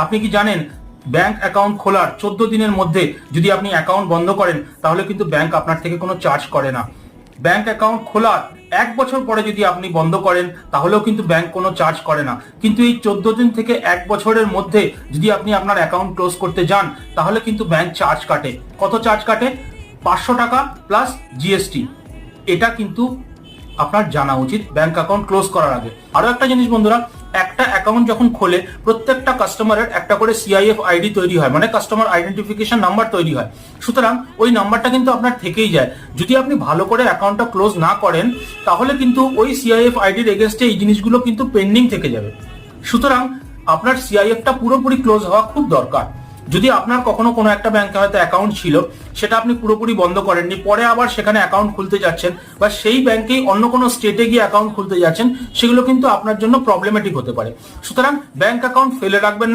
আপনি কি জানেন ব্যাংক অ্যাকাউন্ট খোলার 14 দিনের মধ্যে যদি আপনি অ্যাকাউন্ট বন্ধ করেন তাহলে কিন্তু ব্যাংক আপনার থেকে কোনো চার্জ করে না। ব্যাংক অ্যাকাউন্ট খোলার 1 বছর পরে যদি আপনি বন্ধ করেন তাহলেও কিন্তু ব্যাংক কোনো চার্জ করে না। কিন্তু এই 14 দিন থেকে 1 বছরের মধ্যে যদি আপনি আপনার অ্যাকাউন্ট ক্লোজ করতে যান তাহলে কিন্তু ব্যাংক চার্জ কাটে। কত চার্জ কাটে? 500 টাকা প্লাস জিএসটি। এটা কিন্তু আপনার জানা উচিত ব্যাংক অ্যাকাউন্ট ক্লোজ করার আগে। আরো একটা জিনিস বন্ধুরা, একটা অ্যাকাউন্ট যখন খোলে প্রত্যেকটা কাস্টমারের একটা করে সিআইএফ আইডি তৈরি হয়, মানে কাস্টমার আইডেন্টিফিকেশন নাম্বার তৈরি হয়। সুতরাং ওই নাম্বারটা কিন্তু আপনার থেকেই যায়। যদি আপনি ভালো করে অ্যাকাউন্টটা ক্লোজ না করেন তাহলে কিন্তু ওই সিআইএফ আইডির এগেনস্টে এই জিনিসগুলো কিন্তু পেন্ডিং থেকে যাবে। সুতরাং আপনার সিআইএফটা পুরোপুরি ক্লোজ হওয়া খুব দরকার। যদি আপনার কখনো কোনো একটা ব্যাংকে হয়তো অ্যাকাউন্ট ছিল, সেটা আপনি পুরোপুরি বন্ধ করেননি, পরে আবার সেখানে অ্যাকাউন্ট খুলতে যাচ্ছেন বা সেই ব্যাংকেই অন্য কোনো স্টেটে গিয়ে অ্যাকাউন্ট খুলতে যাচ্ছেন, সেগুলো কিন্তু আপনার জন্য প্রবলেমেটিক হতে পারে। সুতরাং ব্যাংক অ্যাকাউন্ট ফেলে রাখবেন না।